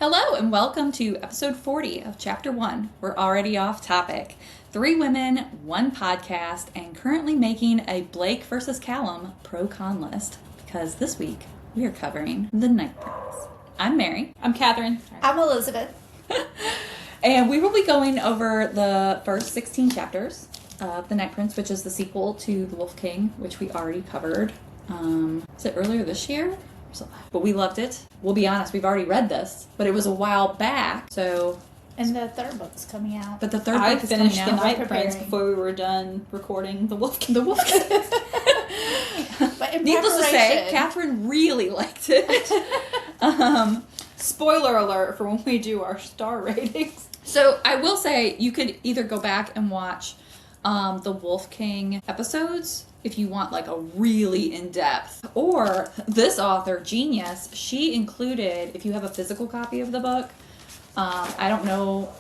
Hello and welcome to episode 40 of chapter 1. We're already off topic. 3 women, 1 podcast, and currently making a Blake versus Callum pro-con list because this week we are covering The Night Prince. I'm Mary. I'm Catherine. I'm Elizabeth. And we will be going over the first 16 chapters of The Night Prince, which is the sequel to The Wolf King, which we already covered. Was it earlier this year? But we loved it. We'll be honest, we've already read this, but it was a while back, so... And the third book's coming out. But the third book is coming finished out. The Night Prince before we were done recording The Wolf King. The Wolf King. But in Needless to say, preparation- Catherine really liked it. Spoiler alert for when we do our star ratings. So I will say, you could either go back and watch the Wolf King episodes if you want like a really in-depth, or this author, Genius, she included, if you have a physical copy of the book, I don't know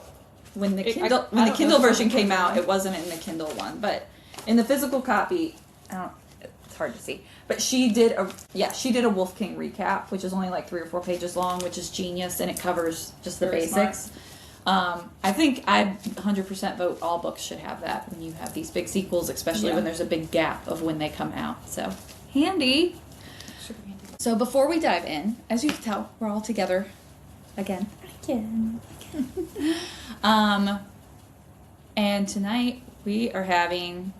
when the Kindle version came out, it wasn't in the Kindle one, but in the physical copy, it's hard to see, but she did a Wolf King recap, which is only like 3 or 4 pages long, which is genius, and it covers just the Very basics. Smart. I think I 100% vote all books should have that when you have these big sequels, especially when there's a big gap of when they come out. So, handy. Super handy. So before we dive in, as you can tell, we're all together again. And tonight we are having,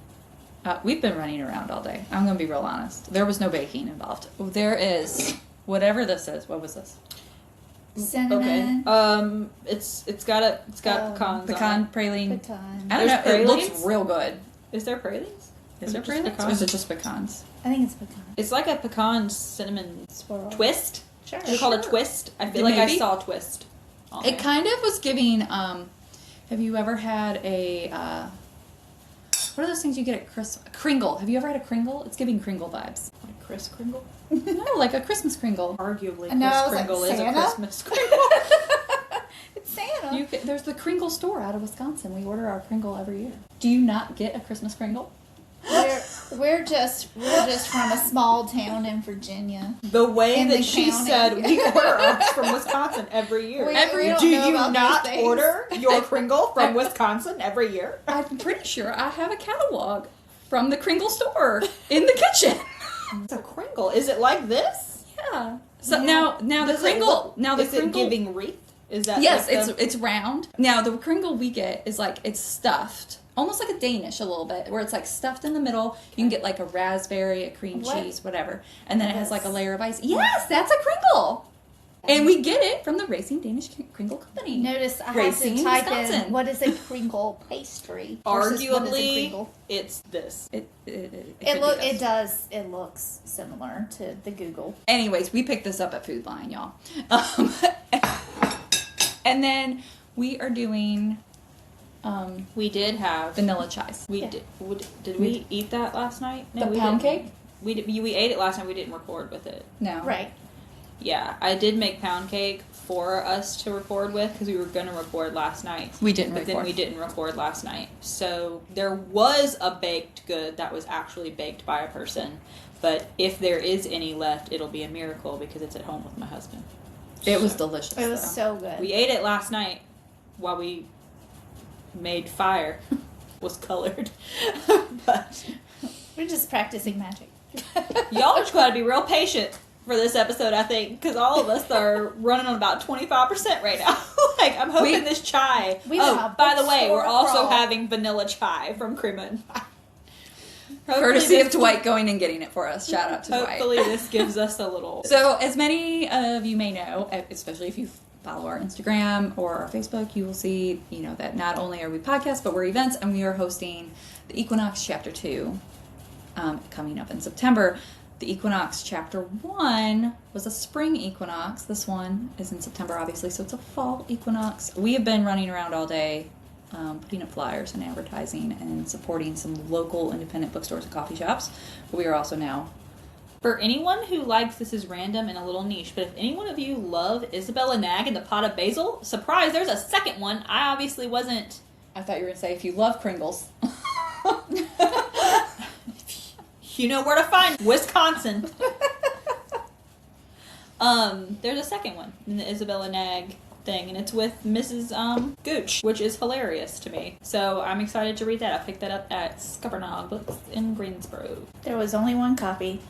we've been running around all day. I'm going to be real honest. There was no baking involved. There is, whatever this is. What was this? Cinnamon. Okay. It's got pecans. Pecan on praline. Pecan. I don't know. There's It looks pralines? real good. it. Is there pralines? Is there it just pralines? Or pecans? is it just pecans? I think it's pecan. It's like a pecan cinnamon Swirl. twist. Sure. Is it called a twist? I feel like Maybe. I saw a twist. on It there. kind of was giving, have you ever had a, what are those things you get at Christmas? Kringle. Have you ever had a Kringle? It's giving Kringle vibes. Like Kris Kringle. No, like a Christmas Kringle. Arguably, No, I Kris was like, Kringle is a Santa? Christmas Kringle. It's Santa. There's the Kringle store out of Wisconsin. We order our Kringle every year. Do you not get a Christmas Kringle? We're just from a small town in Virginia. The way In that the she county. said we order ours from Wisconsin every year. We don't Do know you about not these things. order your Kringle from Wisconsin every year? I'm pretty sure I have a catalog from the Kringle store in the kitchen. It's a Kringle. Is it like this? Yeah. So Yeah. now the Does it Kringle. look- Now the is Kringle. it giving wreath? Is that Yes, like it's round. Now the Kringle we get is like it's stuffed, almost like a Danish a little bit, where it's like stuffed in the middle. You can get like a raspberry, a cream What? cheese, whatever, and then it has Yes. like a layer of ice. Yes, that's a Kringle, and we get it from the Racing Danish Kringle Company. Notice I Racing, had to type Wisconsin. in what is a Kringle pastry. versus what is a arguably Kringle. it's this? It could be It this. it looks similar to the Google. Anyways, we picked this up at Food Lion, y'all. And then we are doing We did have vanilla chais. we Yeah. did we eat that last night? No, The we pound didn't. cake? We ate it last night. We didn't record with it. No. Right. Yeah, I did make pound cake for us to record with because we were gonna record last night. We didn't But then record. we didn't record last night. So there was a baked good that was actually baked by a person. But if there is any left, it'll be a miracle because it's at home with my husband. It was So, delicious. It was though. so good. We ate it last night while we made fire. Was colored. But We're just practicing magic. y'all are just going to be real patient for this episode, I think, because all of us are running on about 25% right now. Like, I'm hoping this chai. We Oh, have by the way, we're bookstore also crawl. having vanilla chai from Crema and Pie. Courtesy of Dwight going and getting it for us. Shout out to Dwight. Hopefully this gives us a little... So, as many of you may know, especially if you follow our Instagram or our Facebook, you will see, that not only are we podcasts, but we're events, and we are hosting the Equinox Chapter 2 coming up in September. The Equinox Chapter 1 was a spring equinox. This one is in September, obviously, so it's a fall equinox. We have been running around all day putting up flyers and advertising and supporting some local independent bookstores and coffee shops. But we are also now... For anyone who likes This Is Random and a little niche, but if any one of you love Isabella Nag and the Pot of Basil, surprise, there's a second one. I obviously wasn't... I thought you were going to say, if you love Kringles. You know where to find Wisconsin. There's a second one in the Isabella Nag thing, and it's with Mrs. Gooch, which is hilarious to me. So I'm excited to read that. I picked that up at Scuppernong Books in Greensboro. There was only one copy.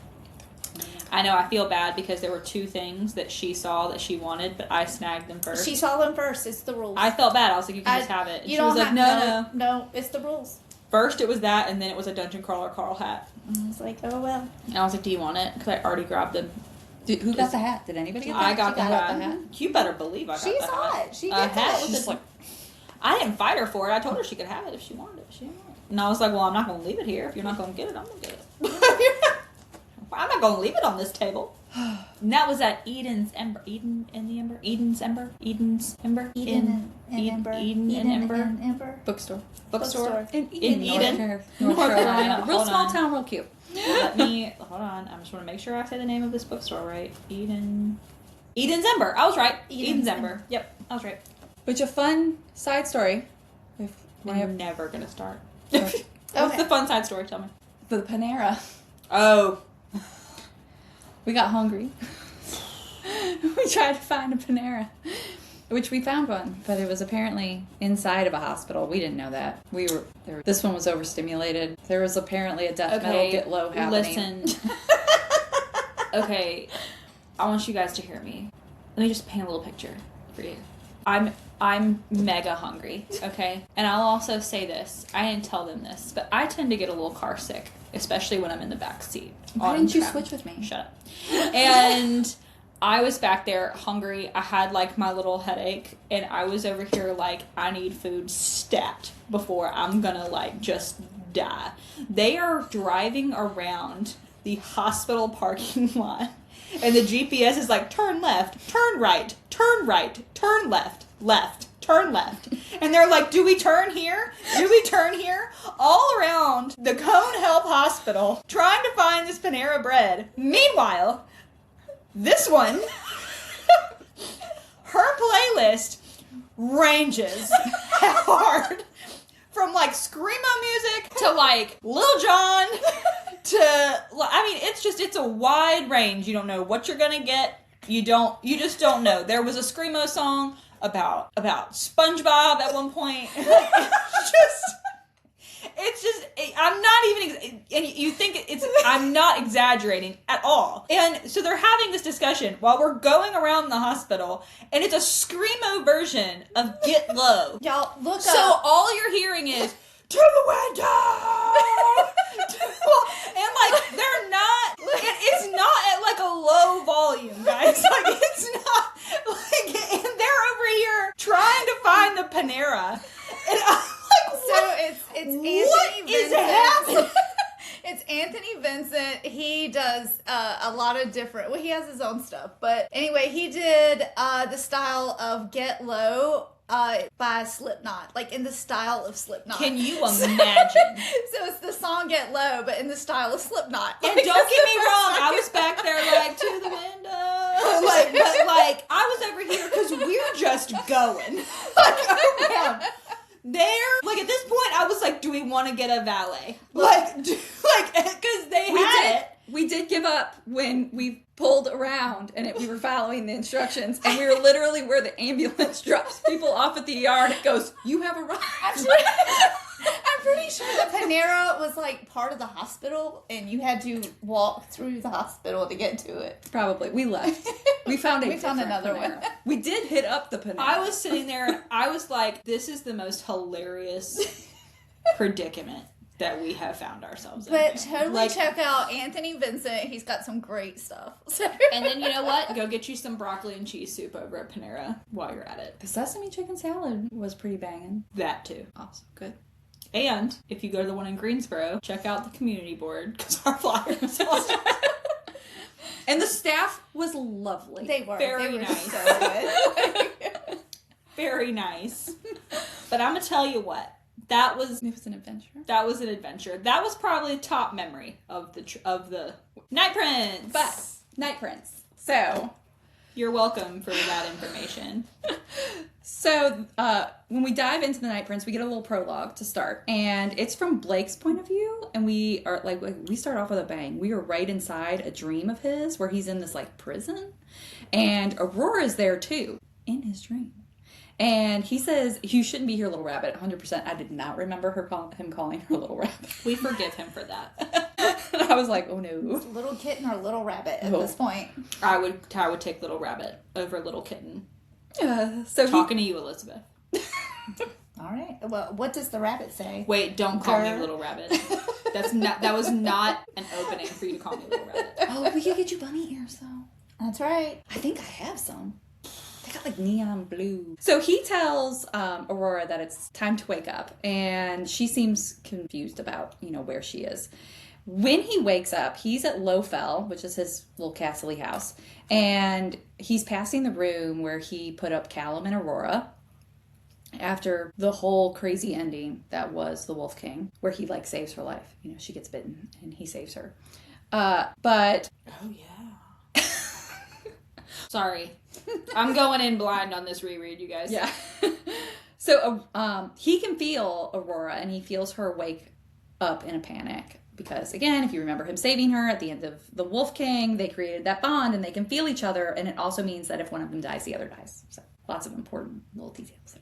I know, I feel bad because there were 2 things that she saw that she wanted, but I snagged them first. She saw them first. It's the rules. I felt bad. I was like, you can just have it. And you she was don't like, have, no. No, it's the rules. First it was that, and then it was a Dungeon Crawler Carl hat. And I was like, oh well. And I was like, do you want it? Because I already grabbed them. Who got the hat? Did anybody get the hat? I got She the got hat. the hat. You better believe I got She the saw hat. it. She A gets hat. it. She's just like, I didn't fight her for it. I told her she could have it if she wanted it. She didn't want it. And I was like, well, I'm not going to leave it here. If you're not going to get it, I'm going to get it. I'm not going to leave it on this table. And that was at Eden's Ember. Eden and the Ember? Eden's Ember? Eden's Ember? Eden and Ember. Eden and Ember. Bookstore. Bookstore. In Eden. North Carolina. Real Hold small on. town, real cute. Hold on. I just want to make sure I say the name of this bookstore right. Eden's Ember. I was right. Eden's Ember. Yep, I was right. Which a fun side story. I'm never going to start. Okay. What's the fun side story? Tell me. The Panera. Oh. We got hungry. We tried to find a Panera, which we found one, but it was apparently inside of a hospital. We didn't know that. This one was overstimulated. There was apparently a death metal get low happening. Listen. Okay, I want you guys to hear me. Let me just paint a little picture for you. I'm mega hungry, okay? And I'll also say this. I didn't tell them this, but I tend to get a little car sick, especially when I'm in the back seat. Why didn't you switch with me? Shut up. And I was back there hungry. I had like my little headache, and I was over here like, I need food stat before I'm gonna like just die. They are driving around the hospital parking lot, and the GPS is like, turn left, turn right, turn right, turn left, left, turn left. And they're like, do we turn here? Do we turn here? All around the Cone Health Hospital, trying to find this Panera Bread. Meanwhile, this one, her playlist ranges hard. From like screamo music to like Lil Jon to, I mean, it's a wide range. You don't know what you're gonna get. You just don't know. There was a screamo song about SpongeBob at one point. I'm not even, and you think I'm not exaggerating at all. And so they're having this discussion while we're going around the hospital, and it's a screamo version of Get Low. Y'all, look up. So all you're hearing is, to the window! And like, they're not, it's not at like a low volume, guys. Like, it's not, like, and they're over here trying to find the Panera. And I'm like, So it's Anthony what Vincent. is happening? It's Anthony Vincent. He does a lot of different. Well, he has his own stuff, but anyway, he did the style of Get Low by Slipknot, like in the style of Slipknot. Can you imagine? So it's the song Get Low, but in the style of Slipknot. And Like, don't that's get the me first wrong, song. I was back there like, to the window. Like, but like, I was over here because we're just going. Like, around. There, like at this point, I was like, do we want to get a valet? Like, because they had it. We did give up when we pulled around and we were following the instructions, and we were literally where the ambulance drops people off at the ER and it goes, you have arrived. I'm pretty sure the Panera was like part of the hospital, and you had to walk through the hospital to get to it. Probably. We left. We found We found another one. We did hit up the Panera. I was sitting there and I was like, this is the most hilarious predicament that we have found ourselves in. But totally Like, check out Anthony Vincent. He's got some great stuff. So. and then you know what? Go get you some broccoli and cheese soup over at Panera while you're at it. The sesame chicken salad was pretty banging. That too. Awesome. Good. And if you go to the one in Greensboro, check out the community board because our flyer is awesome. And the staff was lovely. They were Very they were nice. so good. Very nice. But I'm gonna tell you what. That was It was an adventure. an adventure. That was probably the top memory of the Night Prince. But Night Prince. So You're welcome for that information. So, when we dive into the Night Prince, we get a little prologue to start, and it's from Blake's point of view, and we are like we start off with a bang. We are right inside a dream of his where he's in this like prison, and Aurora is there too in his dream. And he says, "You shouldn't be here, little rabbit." 100%. I did not remember him calling her little rabbit. We forgive him for that. And I was like, oh no. Little kitten or little rabbit at Oh. this point. I would take little rabbit over little kitten. So Talking to you, Elizabeth. All right. Well, what does the rabbit say? Wait, don't call me Grr. little rabbit. That was not an opening for you to call me little rabbit. Oh, we could get you bunny ears though. That's right. I think I have some. They got like neon blue. So he tells Aurora that it's time to wake up, and she seems confused about, where she is. When he wakes up, he's at Lowfell, which is his little castle-y house, and he's passing the room where he put up Callum and Aurora after the whole crazy ending that was the Wolf King, where he saves her life. She gets bitten and he saves her. But Oh, yeah. Sorry. I'm going in blind on this reread, you guys. yeah. So he can feel Aurora, and he feels her wake up in a panic. Because, again, if you remember him saving her at the end of the Wolf King, they created that bond, and they can feel each other, and it also means that if one of them dies, the other dies. So lots of important little details.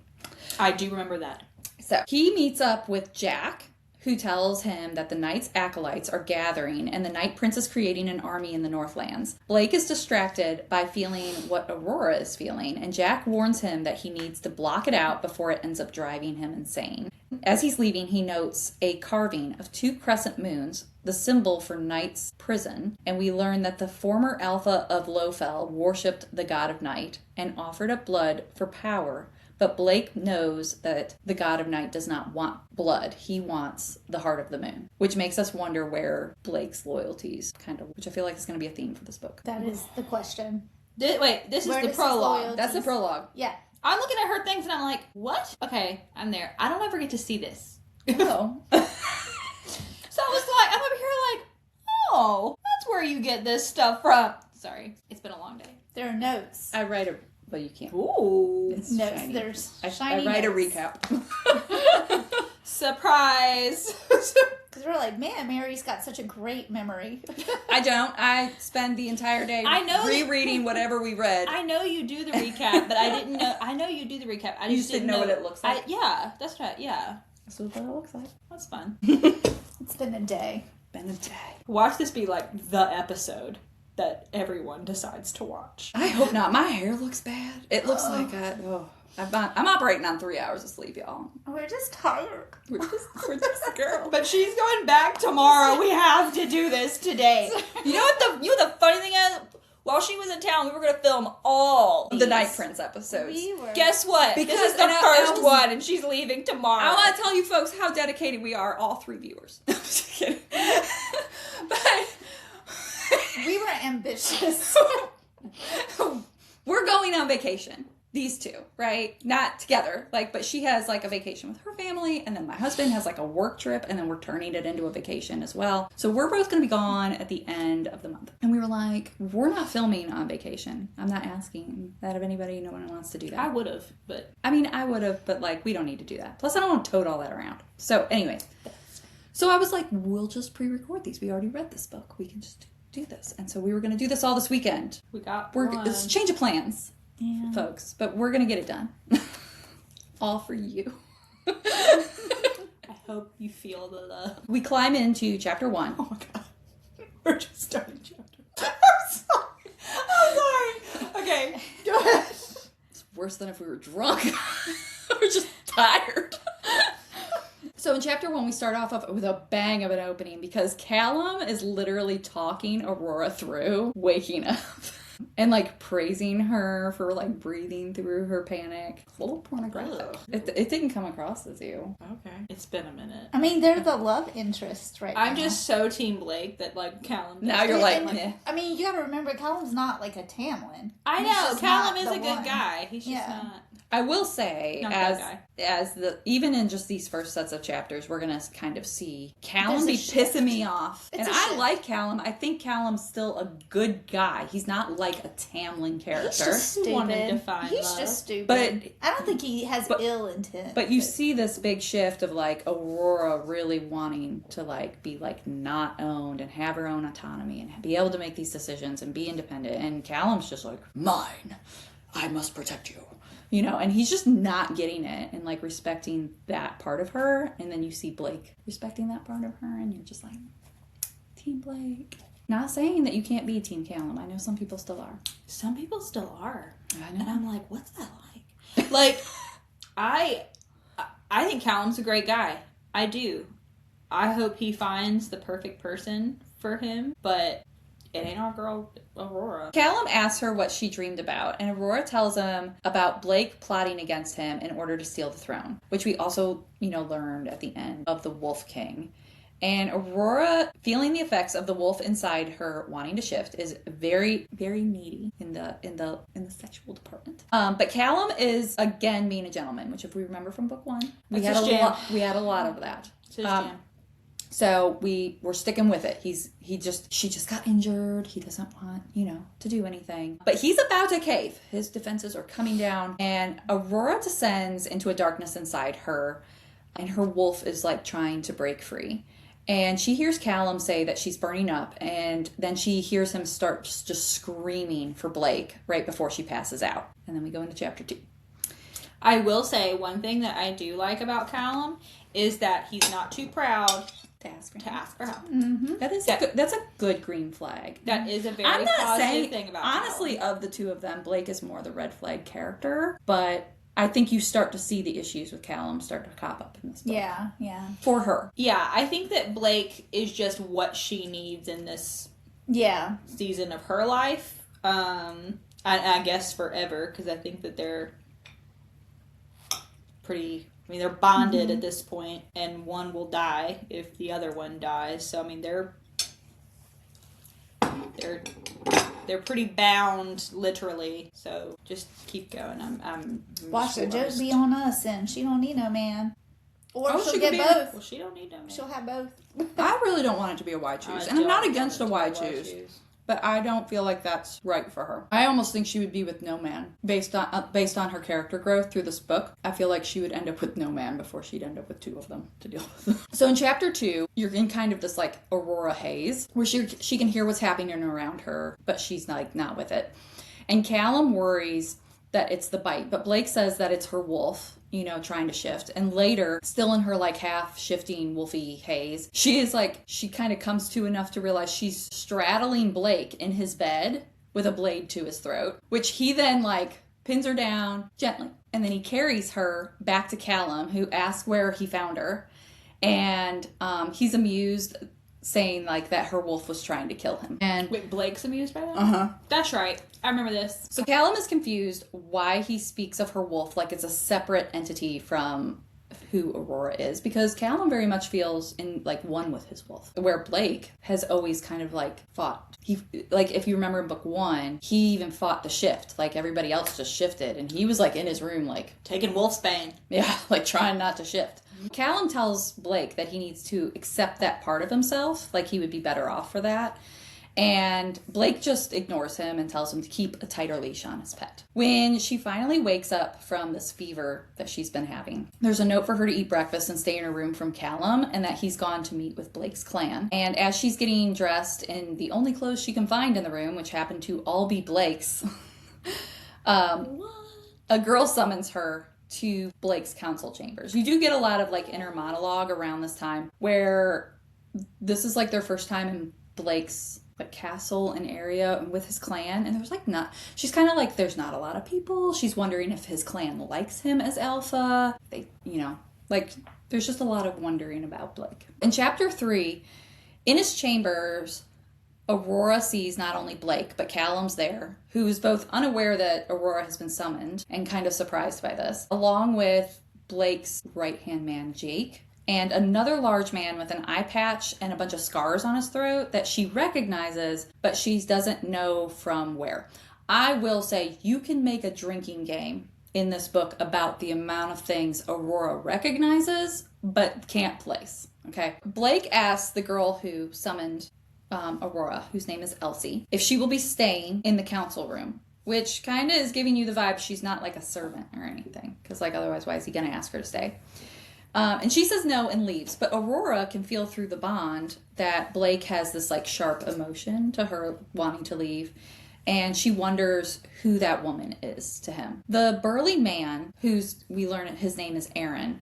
I do remember that. So he meets up with Jack, who tells him that the Knight's acolytes are gathering and the Night Prince is creating an army in the Northlands. Blake is distracted by feeling what Aurora is feeling, and Jack warns him that he needs to block it out before it ends up driving him insane. As he's leaving, he notes a carving of 2 crescent moons, the symbol for Night's prison, and we learn that the former Alpha of Lowfell worshipped the god of night and offered up blood for power. But Blake knows that the god of night does not want blood. He wants the heart of the moon, which makes us wonder where Blake's loyalties which I feel like is going to be a theme for this book. That is the question. Wait, this Where is the does his prologue. loyalty- That's the prologue. Yeah. I'm looking at her things and I'm like, what? Okay, I'm there. I don't ever get to see this. Oh. So I was like, I'm over here like, oh, that's where you get this stuff from. Sorry, it's been a long day. There are notes. I write but you can't. Ooh. It's Notes. shiny. There's I shiny write a notes. recap. Surprise. Because we're like, man, Mary's got such a great memory. I don't. I spend the entire day I know that- rereading whatever we read. I know you do the recap, but I didn't know. I know you do the recap. I You just didn't know what it looks like? Yeah, that's right. Yeah, That's what it looks like. that's fun. It's been a day. Been a day. Watch this be like the episode that everyone decides to watch. I hope not. My hair looks bad. It looks like I'm operating on 3 hours of sleep, y'all. We're just tired. We're just girl. But she's going back tomorrow. We have to do this today. You know what the funny thing is? While she was in town, we were going to film all The these. Night Prince episodes. We were. Guess what? Because- this is the and I first was- one, and she's leaving tomorrow. I want to tell you folks how dedicated we are, all 3 viewers. I'm just kidding. But We were ambitious. we're going on vacation. These 2, right? Not together. But she has a vacation with her family, and then my husband has a work trip, and then we're turning it into a vacation as well. So we're both going to be gone at the end of the month. And we were like, we're not filming on vacation. I'm not asking that of anybody. No one wants to do that. I would have, but I mean, I would have, but we don't need to do that. Plus, I don't want to tote all that around. So, anyways. So I was like, we'll just pre-record these. We already read this book. We can just do this. And so we were going to do this all this weekend. we got It's a change of plans, Yeah. folks. But we're going to get it done. All for you. I hope you feel the love. We climb into chapter 1. Oh my god. We're just starting chapter. I'm sorry. Okay, go ahead. It's worse than if we were drunk. We're just tired. So in chapter 1, we start off with a bang of an opening because Callum is literally talking Aurora through waking up and praising her for breathing through her panic. It's a little pornographic. Ugh. It didn't come across as you. Okay. It's been a minute. I mean, they're the love interest right now. I'm just so Team Blake that Callum. Now you're like, And- meh. I mean, you gotta remember, Callum's not a Tamlin. I He's know just Callum not is the a good one. guy. He's just Yeah. not. I will say, Not that as even in just these first sets of chapters, we're gonna kind of see Callum There's a be shift. pissing me off, It's and a I shift. like Callum. I think Callum's still a good guy. He's not like a Tamlin character. He's just Who stupid. wanted to find He's love? just stupid. But- I don't think he has but- ill intent. But you see this big shift of Aurora really wanting to be not owned and have her own autonomy and be able to make these decisions and be independent. And Callum's just mine. I must protect you. You know, and he's just not getting it and like respecting that part of her. And then you see Blake respecting that part of her, and you're just like, Team Blake. Not saying that you can't be Team Callum. I know some people still are. Some people still are. I know. And I'm like, what's that like? Like, I think Callum's a great guy. I do. I hope he finds the perfect person for him, but it ain't our girl Aurora. Callum asks her what she dreamed about, and Aurora tells him about Blake plotting against him in order to steal the throne, which we also, learned at the end of The Wolf King. And Aurora, feeling the effects of the wolf inside her wanting to shift, is very, very needy in the sexual department. But Callum is again being a gentleman, which if we remember from book 1, we had a lot of that. It's his jam. So we're sticking with it. She just got injured. He doesn't want, to do anything. But he's about to cave. His defenses are coming down, and Aurora descends into a darkness inside her, and her wolf is like trying to break free. And she hears Callum say that she's burning up, and then she hears him start just screaming for Blake right before she passes out. And then we go into chapter 2. I will say one thing that I do like about Callum is that he's not too proud To ask for help. Mm-hmm. That's a good green flag. That is a very I'm not positive saying, thing about honestly, Callum. of the two of them, Blake is more the red flag character, but I think you start to see the issues with Callum start to pop up in this book. Yeah. For her. Yeah, I think that Blake is just what she needs in this season of her life. I guess forever, because I think that they're pretty... I mean, they're bonded at this point, and one will die if the other one dies. So, I mean, they're pretty bound, literally. So, just keep going. I'm Watch sure. her just be on us, and she don't need no man. Or Oh, she'll she get could be- both. Well, she don't need no man. She'll have both. I really don't want it to be a why choose. And I'm not against a why choose. But I don't feel like that's right for her. I almost think she would be with no man. Based on her character growth through this book, I feel like she would end up with no man before she'd end up with two of them to deal with. So in chapter 2, you're in kind of this like Aurora haze, where she can hear what's happening around her, but she's like not with it. And Callum worries that it's the bite, but Blake says that it's her wolf, trying to shift. And later, still in her like half shifting wolfy haze, she kind of comes to enough to realize she's straddling Blake in his bed with a blade to his throat, which he then like pins her down gently. And then he carries her back to Callum, who asks where he found her. And he's amused, saying like that her wolf was trying to kill him. And Wait, Blake's amused by that? uh-huh. That's right. I remember this. So Callum is confused why he speaks of her wolf like it's a separate entity from who Aurora is, because Callum very much feels in like one with his wolf, where Blake has always kind of like fought. He, like, if you remember in book 1, he even fought the shift, like everybody else just shifted, and he was like in his room like Taking Wolfsbane. yeah, like trying not to shift. Callum tells Blake that he needs to accept that part of himself, like he would be better off for that. And Blake just ignores him and tells him to keep a tighter leash on his pet. When she finally wakes up from this fever that she's been having, there's a note for her to eat breakfast and stay in her room from Callum, and that he's gone to meet with Blake's clan. And as she's getting dressed in the only clothes she can find in the room, which happen to all be Blake's, a girl summons her to Blake's council chambers. You do get a lot of like inner monologue around this time, where this is like their first time in Blake's like castle and area with his clan, and there's like she's kind of like there's not a lot of people. She's wondering if his clan likes him as alpha. They like there's just a lot of wondering about Blake. In chapter 3, in his chambers, Aurora sees not only Blake, but Callum's there, who's both unaware that Aurora has been summoned and kind of surprised by this, along with Blake's right-hand man, Jake, and another large man with an eye patch and a bunch of scars on his throat that she recognizes, but she doesn't know from where. I will say, you can make a drinking game in this book about the amount of things Aurora recognizes, but can't place, okay? Blake asks the girl who summoned Aurora, whose name is Elsie, if she will be staying in the council room, which kind of is giving you the vibe she's not like a servant or anything, because like otherwise why is he gonna ask her to stay? And she says no and leaves, but Aurora can feel through the bond that Blake has this like sharp emotion to her wanting to leave, and she wonders who that woman is to him. The burly man, we learn his name is Aaron,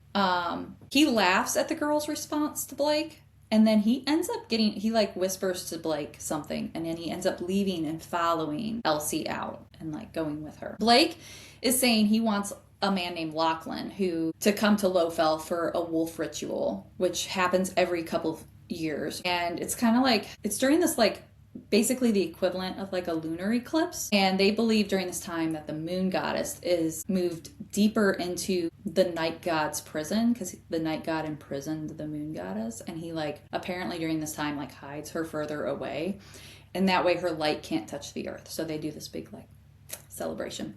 he laughs at the girl's response to Blake, and then he ends up he like whispers to Blake something, and then he ends up leaving and following Elsie out and like going with her. Blake is saying he wants a man named Lachlan to come to Lowfell for a wolf ritual, which happens every couple of years. And it's kind of like, it's during this like basically the equivalent of like a lunar eclipse. And they believe during this time that the moon goddess is moved deeper into the night god's prison, because the night god imprisoned the moon goddess. And he like apparently during this time like hides her further away. And that way her light can't touch the earth. So they do this big like celebration.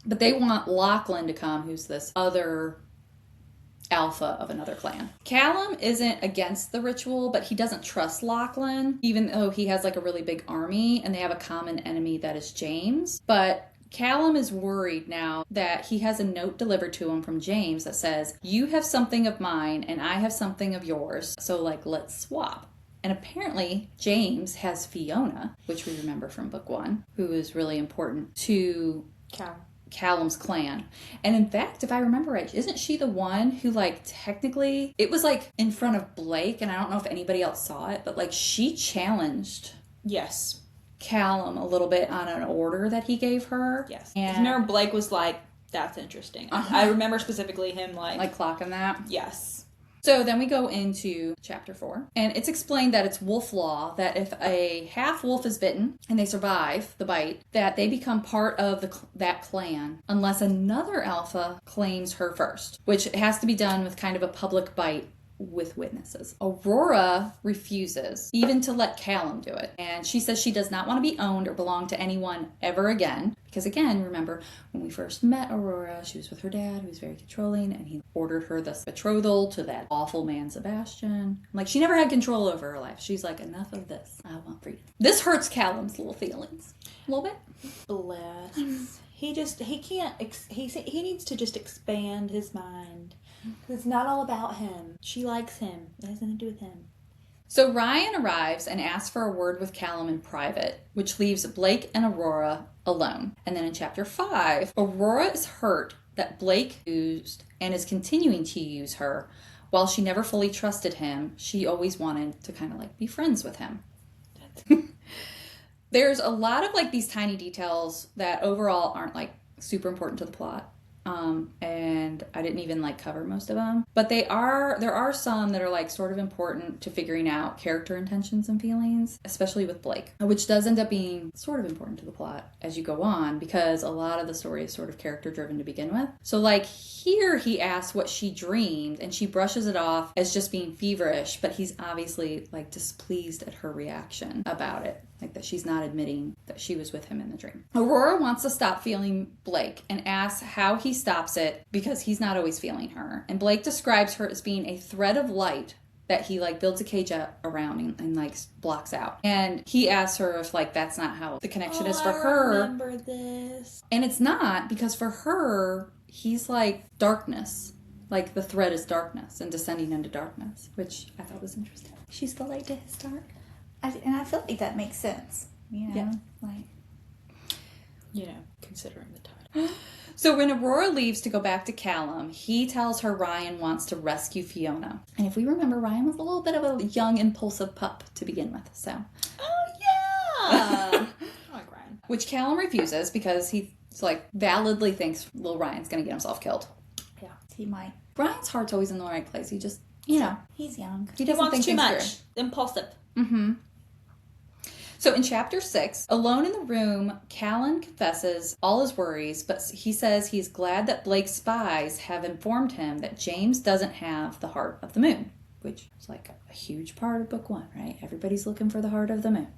But they want Lachlan to come, who's this other alpha of another clan. Callum isn't against the ritual, but he doesn't trust Lachlan, even though he has like a really big army and they have a common enemy that is James. But Callum is worried now that he has a note delivered to him from James that says, "You have something of mine and I have something of yours, so like let's swap." And apparently James has Fiona, which we remember from book 1, who is really important to Callum's clan. And in fact, if I remember right, isn't she the one who like technically, it was like in front of Blake, and I don't know if anybody else saw it, but like she challenged Yes. Callum a little bit on an order that he gave her. Yes. And Remember Blake was like, that's interesting. I remember specifically him like clocking that. yes. So then we go into chapter 4, and it's explained that it's wolf law that if a half wolf is bitten and they survive the bite, that they become part of that clan unless another alpha claims her first, which has to be done with kind of a public bite with witnesses. Aurora refuses even to let Callum do it, and she says she does not want to be owned or belong to anyone ever again, because again, remember when we first met Aurora, she was with her dad, who was very controlling, and he ordered her this betrothal to that awful man Sebastian. Like, she never had control over her life. She's like, enough of this, I want freedom. This hurts Callum's little feelings a little bit. Bless. He needs to just expand his mind. It's not all about him. She likes him. It has nothing to do with him. So Ryan arrives and asks for a word with Callum in private, which leaves Blake and Aurora alone. And then in chapter 5, Aurora is hurt that Blake used and is continuing to use her. While she never fully trusted him, she always wanted to kind of like be friends with him. There's a lot of like these tiny details that overall aren't like super important to the plot. And I didn't even like cover most of them, but there are some that are like sort of important to figuring out character intentions and feelings, especially with Blake, which does end up being sort of important to the plot as you go on, because a lot of the story is sort of character driven to begin with. So like here he asks what she dreamed and she brushes it off as just being feverish, but he's obviously like displeased at her reaction about it. Like that she's not admitting that she was with him in the dream. Aurora wants to stop feeling Blake and asks how he stops it because he's not always feeling her. And Blake describes her as being a thread of light that he like builds a cage around and like blocks out. And he asks her if like that's not how the connection is for her. I remember this. And it's not, because for her, he's like darkness. Like the thread is darkness and descending into darkness, which I thought was interesting. She's the light to his dark. And I feel like that makes sense. You know? Yeah. Like, considering the title. So when Aurora leaves to go back to Callum, he tells her Ryan wants to rescue Fiona. And if we remember, Ryan was a little bit of a young, impulsive pup to begin with, so. Oh, yeah! I like Ryan. Which Callum refuses because he's like validly thinks little Ryan's going to get himself killed. Yeah, he might. Ryan's heart's always in the right place. He just, He's young. he He doesn't wants think too things much. through. Impulsive. Mm-hmm. So in chapter 6, alone in the room, Callan confesses all his worries, but he says he's glad that Blake's spies have informed him that James doesn't have the Heart of the Moon, which is like a huge part of book 1, right? Everybody's looking for the Heart of the Moon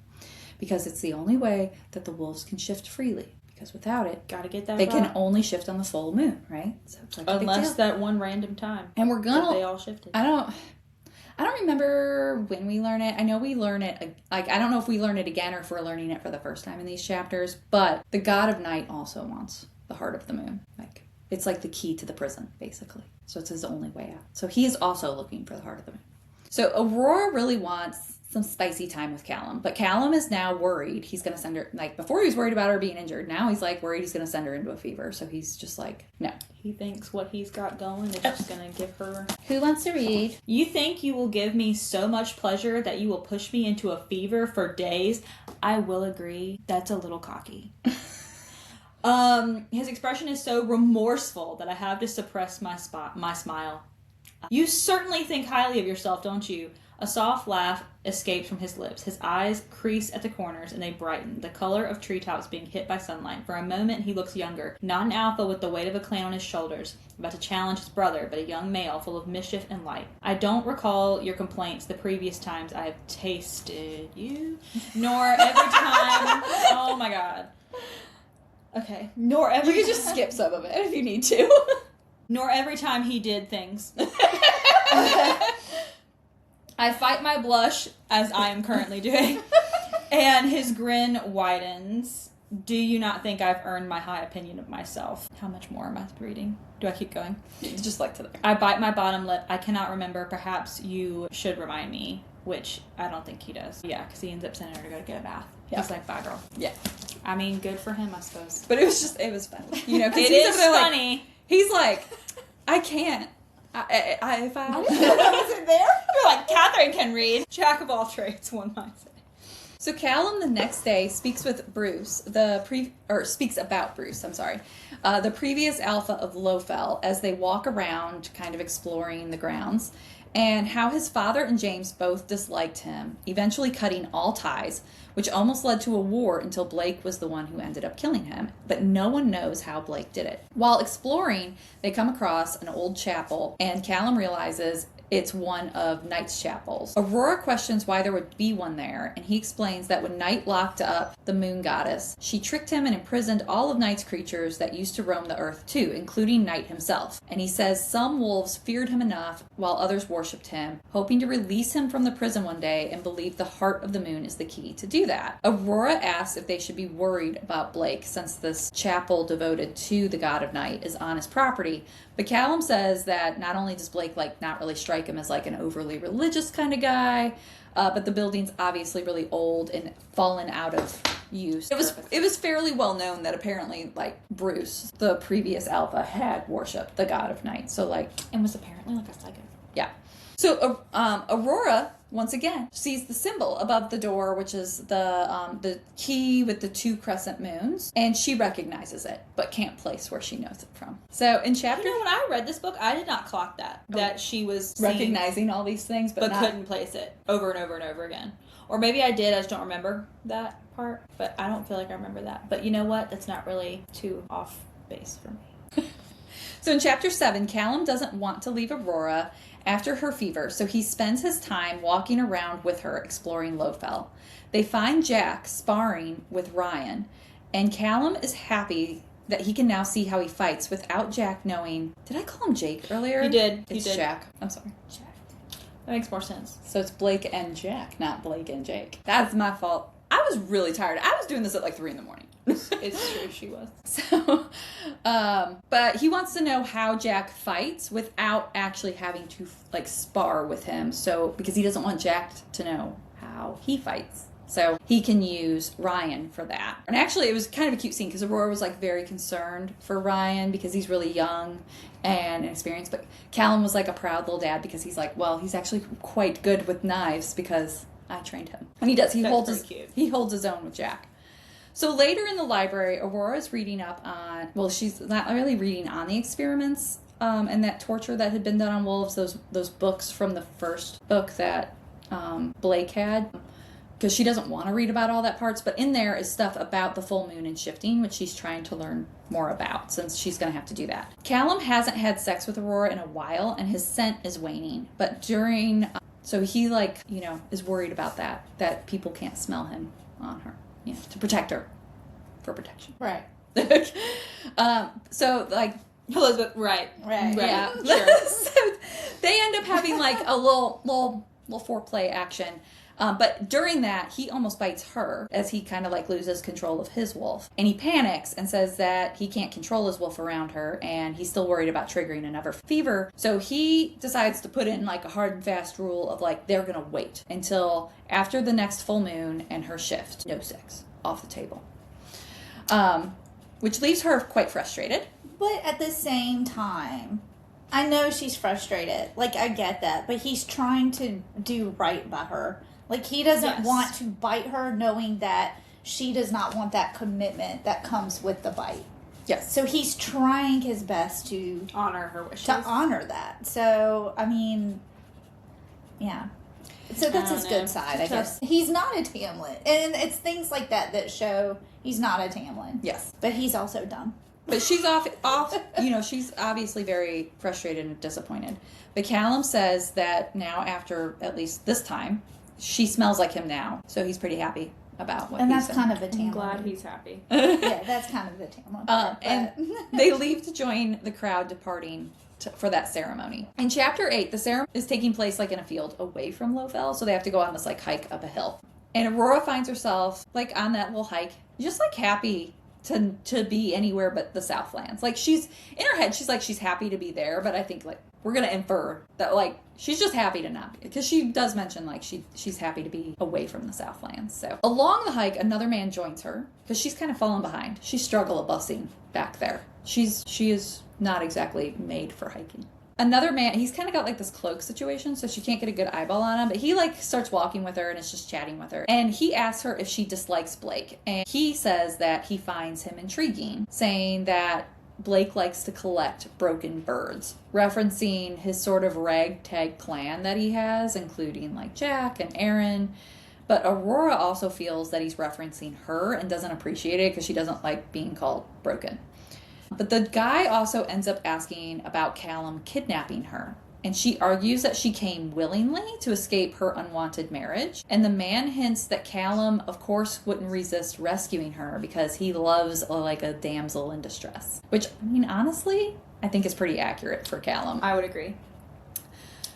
because it's the only way that the wolves can shift freely, because without it, Gotta get that they right. can only shift on the full moon, right? So it's like a big Unless deal. that one random time. And we're that gonna they all shifted. I don't remember when we learn it. I know we learn it, like, I don't know if we learn it again or if we're learning it for the first time in these chapters, but the God of Night also wants the Heart of the Moon. Like, it's like the key to the prison, basically. So it's his only way out. So he is also looking for the Heart of the Moon. So Aurora really wants some spicy time with Callum. But Callum is now worried he's going to send her, like, before he was worried about her being injured. Now he's, like, worried he's going to send her into a fever. So he's just like, no. He thinks what he's got going is just going to give her... Who wants to read? You think you will give me so much pleasure that you will push me into a fever for days? I will agree. That's a little cocky. His expression is so remorseful that I have to suppress my smile. You certainly think highly of yourself, don't you? A soft laugh escapes from his lips. His eyes crease at the corners and they brighten, the color of treetops being hit by sunlight. For a moment he looks younger, not an alpha with the weight of a clan on his shoulders, about to challenge his brother, but a young male full of mischief and light. I don't recall your complaints the previous times I have tasted you, nor every time... Oh my god. Okay. Nor every You can just skip some of it if you need to. Nor every time he did things. I fight my blush, as I am currently doing, and his grin widens. Do you not think I've earned my high opinion of myself? How much more am I reading? Do I keep going? Just like to there. I bite my bottom lip. I cannot remember. Perhaps you should remind me, which I don't think he does. Yeah, because he ends up sending her to go get a bath. Yeah. He's like, bye, girl. Yeah. I mean, good for him, I suppose. But it was funny. You know, 'cause It he's is over there, like, funny. he's like, I can't. If I Was it there? You're like, Catherine can read. Jack of all trades, one might say. So Callum the next day speaks with Bruce, speaks about Bruce, I'm sorry, the previous alpha of Lowfell, as they walk around kind of exploring the grounds, and how his father and James both disliked him, eventually cutting all ties, which almost led to a war until Blake was the one who ended up killing him, but no one knows how Blake did it. While exploring, they come across an old chapel, and Callum realizes it's one of Night's chapels. Aurora questions why there would be one there, and he explains that when Night locked up the moon goddess, she tricked him and imprisoned all of Night's creatures that used to roam the earth too, including Night himself. And he says some wolves feared him enough while others worshipped him, hoping to release him from the prison one day, and believe the heart of the moon is the key to do that. Aurora asks if they should be worried about Blake since this chapel devoted to the god of Night is on his property, but Callum says that not only does Blake not really strike him as an overly religious kind of guy, but the building's obviously really old and fallen out of use. It was fairly well known that apparently Bruce, the previous alpha, had worshipped the god of Night. So And was apparently a psychic. yeah. So Aurora once again sees the symbol above the door, which is the key with the 2 crescent moons, and she recognizes it but can't place where she knows it from. So in chapter, You know, when I read this book, I did not clock that she was recognizing all these things but not, couldn't place it over and over and over again. Or maybe I did, I just don't remember that part. But I don't feel like I remember that. But you know what? That's not really too off base for me. So in chapter 7, Callum doesn't want to leave Aurora after her fever, so he spends his time walking around with her exploring Lowfell. They find Jack sparring with Ryan, and Callum is happy that he can now see how he fights without Jack knowing. Did I call him Jake earlier? You did. It's you did. Jack. I'm sorry. Jack. That makes more sense. So it's Blake and Jack, not Blake and Jake. That's my fault. I was really tired. I was doing this at 3 a.m. It's true, she was. So, but he wants to know how Jack fights without actually having to spar with him. So, because he doesn't want Jack to know how he fights. So he can use Ryan for that. And actually it was kind of a cute scene because Aurora was very concerned for Ryan because he's really young and inexperienced. But Callum was a proud little dad because he's well, he's actually quite good with knives because I trained him. And he does. He holds his own with Jack. So later in the library, Aurora is reading up on, well, she's not really reading on the experiments and that torture that had been done on wolves, those books from the first book that Blake had, because she doesn't want to read about all that parts, but in there is stuff about the full moon and shifting, which she's trying to learn more about since she's going to have to do that. Callum hasn't had sex with Aurora in a while, and his scent is waning, but so he is worried about that people can't smell him on her. Yeah, to protect her. For protection. Right. So, Elizabeth, right. Yeah. Sure. So, they end up having, a little foreplay action. But during that, he almost bites her as he kind of like loses control of his wolf. And he panics and says that he can't control his wolf around her and he's still worried about triggering another fever. So he decides to put in like a hard and fast rule of like they're going to wait until after the next full moon and her shift. No sex. Off the table. Which leaves her quite frustrated. But at the same time, I know she's frustrated. Like, I get that. But he's trying to do right by her. Like, he doesn't want to bite her knowing that she does not want that commitment that comes with the bite. Yes. So he's trying his best to honor her wishes. To honor that. So, I mean, yeah. So that's his good side, I guess. He's not a Tamlin. And it's things like that that show he's not a Tamlin. Yes. But he's also dumb. But she's off, you know, she's obviously very frustrated and disappointed. But Callum says that now, after at least this time, she smells like him now. So he's pretty happy about what and he's that's done. kind of a Tamlin. I'm glad he's happy. Yeah, that's kind of the Tamlin part. And they leave to join the crowd departing for that ceremony. In chapter 8, the ceremony is taking place like in a field away from Lowfell, so they have to go on this like hike up a hill. And Aurora finds herself like on that little hike, just like happy to be anywhere but the Southlands. Like she's in her head, she's like she's happy to be there, but I think like we're gonna infer that like she's just happy to not be, because she does mention like she's happy to be away from the Southlands. So along the hike, another man joins her because she's kind of fallen behind. She's struggle busing back there. She is not exactly made for hiking. Another man, he's kind of got like this cloak situation, so she can't get a good eyeball on him, but he like starts walking with her and is just chatting with her. And he asks her if she dislikes Blake. And he says that he finds him intriguing, saying that Blake likes to collect broken birds, referencing his sort of ragtag clan that he has, including like Jack and Aaron. But Aurora also feels that he's referencing her and doesn't appreciate it because she doesn't like being called broken. But the guy also ends up asking about Callum kidnapping her. And she argues that she came willingly to escape her unwanted marriage. And the man hints that Callum, of course, wouldn't resist rescuing her because he loves like a damsel in distress. Which, I mean, honestly, I think is pretty accurate for Callum. I would agree.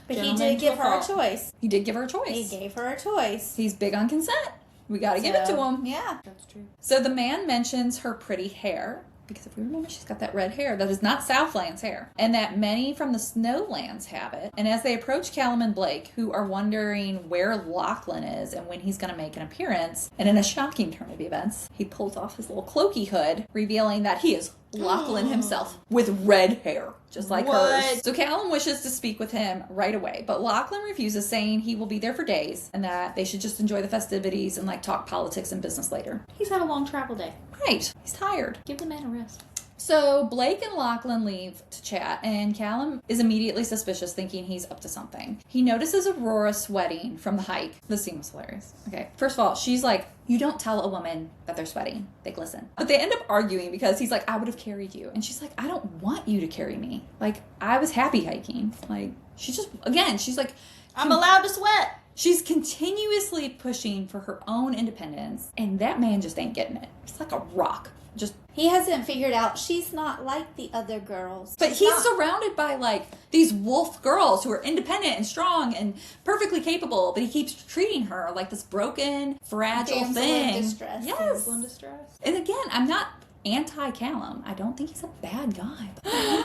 But he did give her a choice. He did give her a choice. He gave her a choice. He's big on consent. We gotta give it to him. Yeah. That's true. So the man mentions her pretty hair, because if we remember, she's got that red hair. That is not Southland's hair. And that many from the Snowlands have it. And as they approach Callum and Blake, who are wondering where Lachlan is and when he's going to make an appearance, and in a shocking turn of events, he pulls off his little cloaky hood, revealing that he is Lachlan himself with red hair, just like hers. So Callum wishes to speak with him right away, but Lachlan refuses, saying he will be there for days and that they should just enjoy the festivities and like talk politics and business later. He's had a long travel day. Right. He's tired. Give the man a rest. So Blake and Lachlan leave to chat, and Callum is immediately suspicious, thinking he's up to something. He notices Aurora sweating from the hike. This scene was hilarious. Okay, first of all, she's like, you don't tell a woman that they're sweating. They glisten. But they end up arguing because he's like, I would have carried you. And she's like, I don't want you to carry me. Like, I was happy hiking. Like, she's just, again, she's like, I'm allowed to sweat. she's continuously pushing for her own independence, and that man just ain't getting it. He's like a rock. Just He hasn't figured out she's not like the other girls. But She's he's not. surrounded by like these wolf girls who are independent and strong and perfectly capable, but he keeps treating her like this broken, fragile Damsel thing. in distress. Yes. Damsel in distress. And again, I'm not anti-Callum. I don't think he's a bad guy.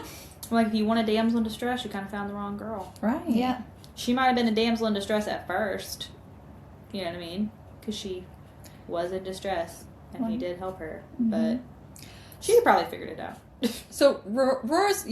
Like, if you want a damsel in distress, you kind of found the wrong girl. Right. Yeah. She might have been a damsel in distress at first. You know what I mean? Because she was in distress, and he did help her. But she probably figured it out. So Rora's,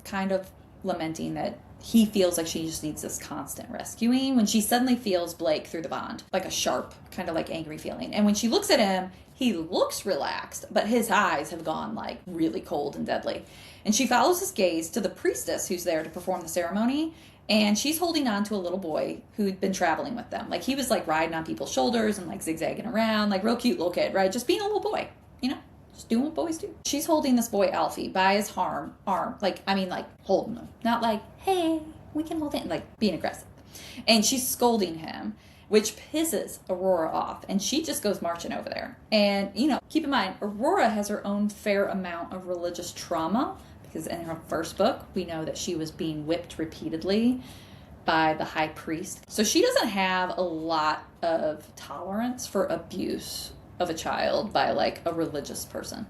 kind of lamenting that he feels like she just needs this constant rescuing when she suddenly feels Blake through the bond, like a sharp, kind of like angry feeling. And when she looks at him, he looks relaxed, but his eyes have gone like really cold and deadly. And she follows his gaze to the priestess who's there to perform the ceremony. And she's holding on to a little boy who'd been traveling with them. Like, he was like riding on people's shoulders and like zigzagging around, like real cute little kid, right? Just being a little boy, just doing what boys do. She's holding this boy Alfie by his arm, like holding him. Not like, hey, we can hold it, like being aggressive. And she's scolding him, which pisses Aurora off. And she just goes marching over there. And, keep in mind, Aurora has her own fair amount of religious trauma, because in her first book, we know that she was being whipped repeatedly by the high priest. So she doesn't have a lot of tolerance for abuse of a child by like a religious person.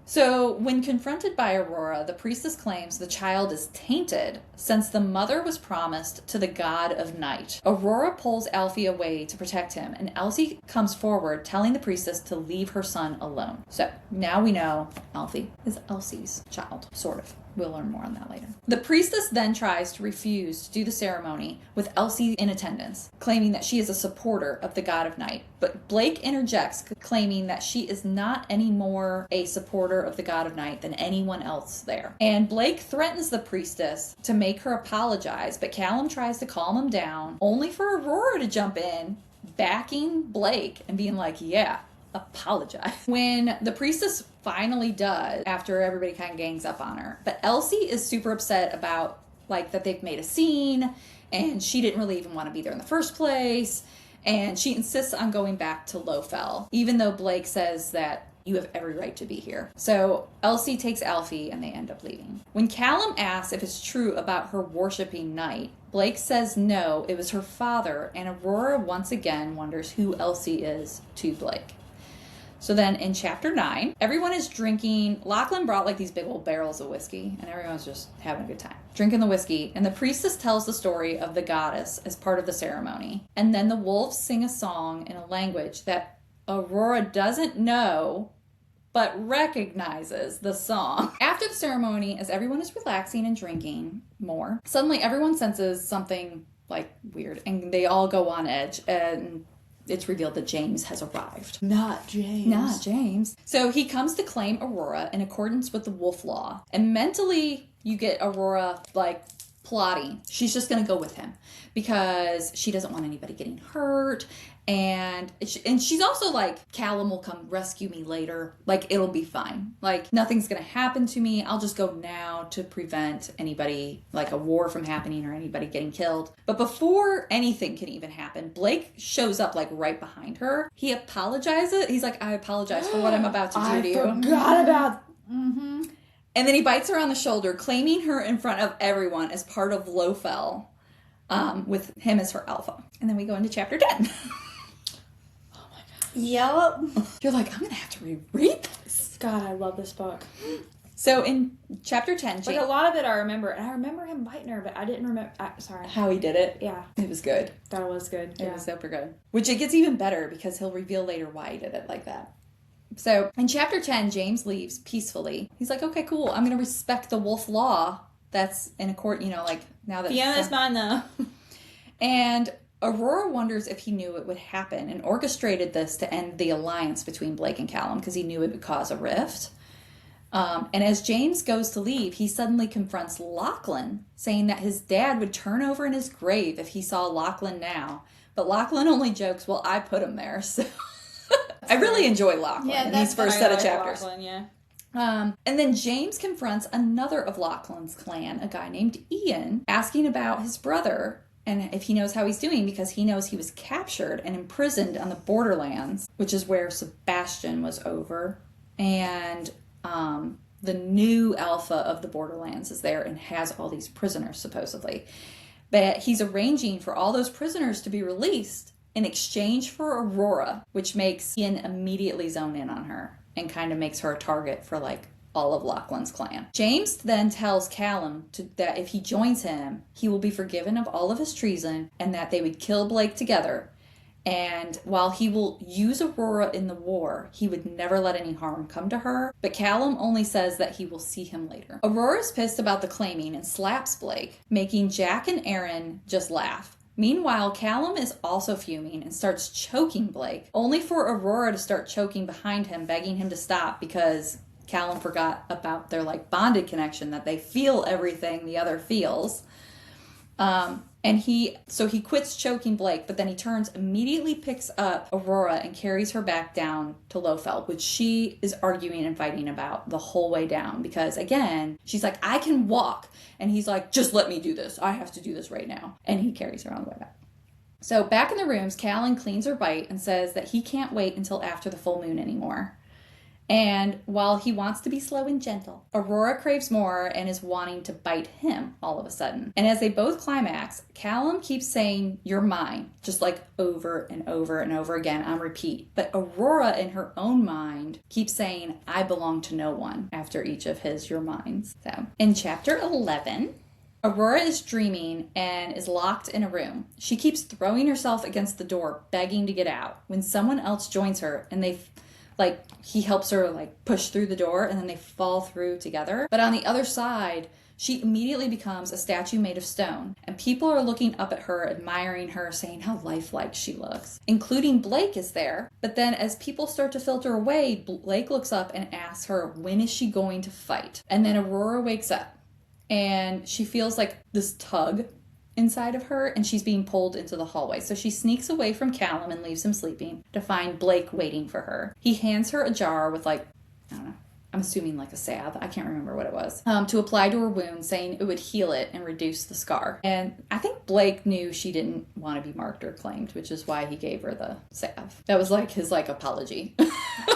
So, when confronted by Aurora, the priestess claims the child is tainted since the mother was promised to the god of night. Aurora pulls Alfie away to protect him, and Elsie comes forward telling the priestess to leave her son alone. So, now we know Alfie is Elsie's child, sort of. We'll learn more on that later. The priestess then tries to refuse to do the ceremony with Elsie in attendance, claiming that she is a supporter of the god of night. But Blake interjects, claiming that she is not any more a supporter of the god of night than anyone else there. And Blake threatens the priestess to make her apologize, but Callum tries to calm him down, only for Aurora to jump in, backing Blake and being like, yeah, apologize. When the priestess finally does, after everybody kind of gangs up on her, but Elsie is super upset about like that they've made a scene and she didn't really even want to be there in the first place, and she insists on going back to Lowfell even though Blake says that you have every right to be here. So Elsie takes Alfie and they end up leaving. When Callum asks if it's true about her worshiping night, Blake says no, it was her father, and Aurora once again wonders who Elsie is to Blake. So then in chapter 9, everyone is drinking. Lachlan brought like these big old barrels of whiskey, and everyone's just having a good time, drinking the whiskey. And the priestess tells the story of the goddess as part of the ceremony. And then the wolves sing a song in a language that Aurora doesn't know, but recognizes the song. After the ceremony, as everyone is relaxing and drinking more, suddenly everyone senses something like weird, and they all go on edge, and it's revealed that James has arrived. Not James. So he comes to claim Aurora in accordance with the wolf law. And mentally, you get Aurora, like, plotting. She's just going to go with him because she doesn't want anybody getting hurt. And she's also like, Callum will come rescue me later. Like, it'll be fine. Like, nothing's going to happen to me. I'll just go now to prevent anybody, like a war from happening or anybody getting killed. But before anything can even happen, Blake shows up like right behind her. He apologizes. He's like, I apologize for what I'm about to do to you. I forgot about... Mm-hmm. And then he bites her on the shoulder, claiming her in front of everyone as part of Lowfell, with him as her alpha. And then we go into chapter 10. Yep. You're like, I'm going to have to reread this. God, I love this book. So in chapter 10, Like, a lot of it I remember. And I remember him biting her, but I didn't remember... sorry. how he did it. Yeah. It was good. That was good. It was super good. Which it gets even better because he'll reveal later why he did it like that. So in chapter 10, James leaves peacefully. He's like, okay, cool. I'm going to respect the wolf law that's in a court, you know, like now that... Fiona's mine, though. And Aurora wonders if he knew it would happen and orchestrated this to end the alliance between Blake and Callum because he knew it would cause a rift. And as James goes to leave, he suddenly confronts Lachlan, saying that his dad would turn over in his grave if he saw Lachlan now. But Lachlan only jokes, well, I put him there, so... I really enjoy Lachlan in these first set of chapters. Lachlan, yeah. And then James confronts another of Lachlan's clan, a guy named Ian, asking about his brother and if he knows how he's doing, because he knows he was captured and imprisoned on the Borderlands, which is where Sebastian was over. And the new alpha of the Borderlands is there and has all these prisoners, supposedly. But he's arranging for all those prisoners to be released in exchange for Aurora, which makes Ian immediately zone in on her and kind of makes her a target for, like, all of Lachlan's clan. James then tells Callum that if he joins him, he will be forgiven of all of his treason and that they would kill Blake together. And while he will use Aurora in the war, he would never let any harm come to her. But Callum only says that he will see him later. Aurora's pissed about the claiming and slaps Blake, making Jack and Aaron just laugh. Meanwhile, Callum is also fuming and starts choking Blake, only for Aurora to start choking behind him, begging him to stop because Callum forgot about their, like, bonded connection, that they feel everything the other feels. And he quits choking Blake, but then he turns, immediately picks up Aurora and carries her back down to Lowfell, which she is arguing and fighting about the whole way down. Because again, she's like, I can walk. And he's like, just let me do this. I have to do this right now. And he carries her on the way back. So back in the rooms, Callan cleans her bite and says that he can't wait until after the full moon anymore. And while he wants to be slow and gentle, Aurora craves more and is wanting to bite him all of a sudden. And as they both climax, Callum keeps saying, "You're mine," just like over and over and over again on repeat. But Aurora, in her own mind, keeps saying, "I belong to no one," after each of his "you're mines. So in chapter 11, Aurora is dreaming and is locked in a room. She keeps throwing herself against the door, begging to get out, when someone else joins her and he helps her push through the door, and then they fall through together. But on the other side, she immediately becomes a statue made of stone, and people are looking up at her, admiring her, saying how lifelike she looks. Including Blake is there. But then as people start to filter away, Blake looks up and asks her, when is she going to fight? And then Aurora wakes up, and she feels like this tug inside of her, and she's being pulled into the hallway. So she sneaks away from Callum and leaves him sleeping to find Blake waiting for her. He hands her a jar with I don't know, I'm assuming a salve, I can't remember what it was, to apply to her wound, saying it would heal it and reduce the scar. And I think Blake knew she didn't want to be marked or claimed, which is why he gave her the salve. That was his apology.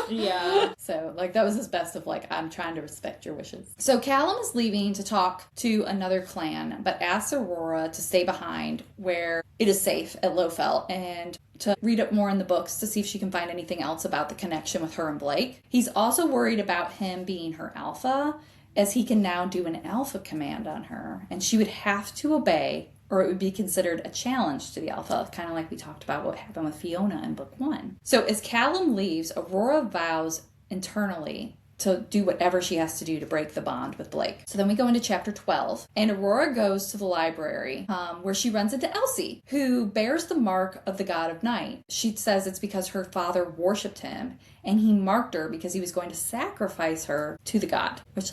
Yeah. So that was his best of I'm trying to respect your wishes. So Callum is leaving to talk to another clan, but asks Aurora to stay behind where it is safe at Lowfell and to read up more in the books to see if she can find anything else about the connection with her and Blake. He's also worried about him being her alpha, as he can now do an alpha command on her, and she would have to obey, or it would be considered a challenge to the alpha, kind of like we talked about what happened with Fiona in book 1. So as Callum leaves, Aurora vows internally to do whatever she has to do to break the bond with Blake. So then we go into chapter 12, and Aurora goes to the library where she runs into Elsie, who bears the mark of the god of night. She says it's because her father worshipped him, and he marked her because he was going to sacrifice her to the god, which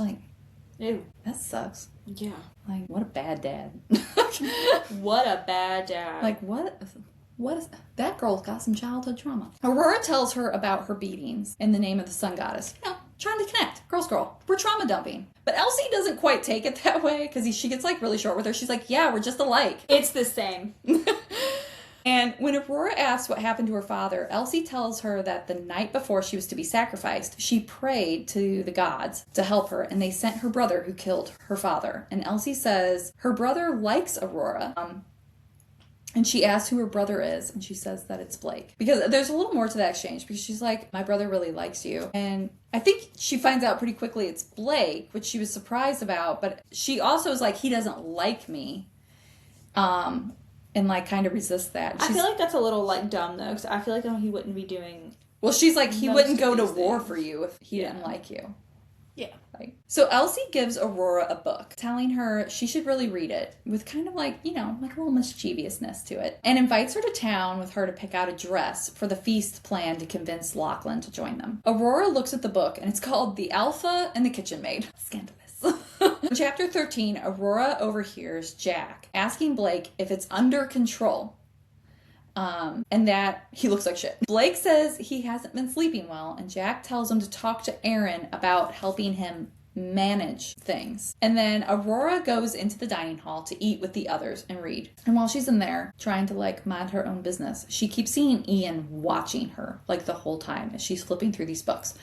Ew. that sucks. Yeah. What a bad dad. What a bad dad. What is that? Girl's got some childhood trauma. Aurora tells her about her beatings in the name of the sun goddess. Trying to connect. Girl. We're trauma dumping. But Elsie doesn't quite take it that way, because she gets really short with her. She's like, yeah, we're just alike. It's the same. And when Aurora asks what happened to her father, Elsie tells her that the night before she was to be sacrificed, she prayed to the gods to help her, and they sent her brother who killed her father. And Elsie says her brother likes Aurora. And she asks who her brother is, and she says that it's Blake. Because there's a little more to that exchange, because she's like, my brother really likes you. And I think she finds out pretty quickly it's Blake, which she was surprised about, but she also is like, he doesn't like me. And kind of resists that. I feel like that's a little dumb though, because I feel like he wouldn't be doing. Well, she's like, he most wouldn't go of to these war things. for you if he didn't like you. Yeah. So Elsie gives Aurora a book, telling her she should really read it, with kind of a little mischievousness to it, and invites her to town with her to pick out a dress for the feast planned to convince Lachlan to join them. Aurora looks at the book, and it's called The Alpha and the Kitchen Maid. Scandalous. In chapter 13, Aurora overhears Jack asking Blake if it's under control. And that he looks like shit. Blake says he hasn't been sleeping well, and Jack tells him to talk to Aaron about helping him manage things. And then Aurora goes into the dining hall to eat with the others and read. And while she's in there trying to mind her own business, she keeps seeing Ian watching her the whole time as she's flipping through these books.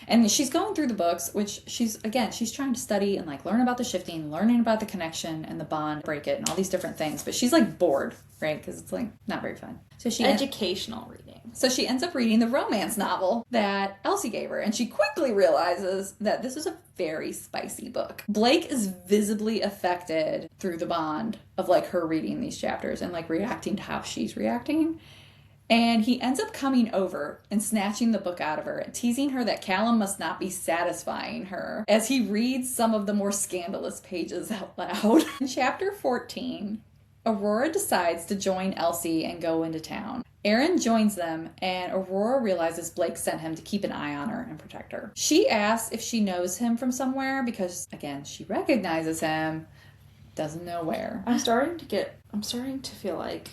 And she's going through the books, which she's trying to study and learn about the shifting, learning about the connection and the bond, break it, and all these different things. But she's bored, right? Because it's not very fun. So Educational reading. So she ends up reading the romance novel that Elsie gave her, and she quickly realizes that this is a very spicy book. Blake is visibly affected through the bond of her reading these chapters and reacting to how she's reacting. And he ends up coming over and snatching the book out of her and teasing her that Callum must not be satisfying her as he reads some of the more scandalous pages out loud. In chapter 14, Aurora decides to join Elsie and go into town. Aaron joins them, and Aurora realizes Blake sent him to keep an eye on her and protect her. She asks if she knows him from somewhere because, again, she recognizes him, doesn't know where. I'm starting to feel like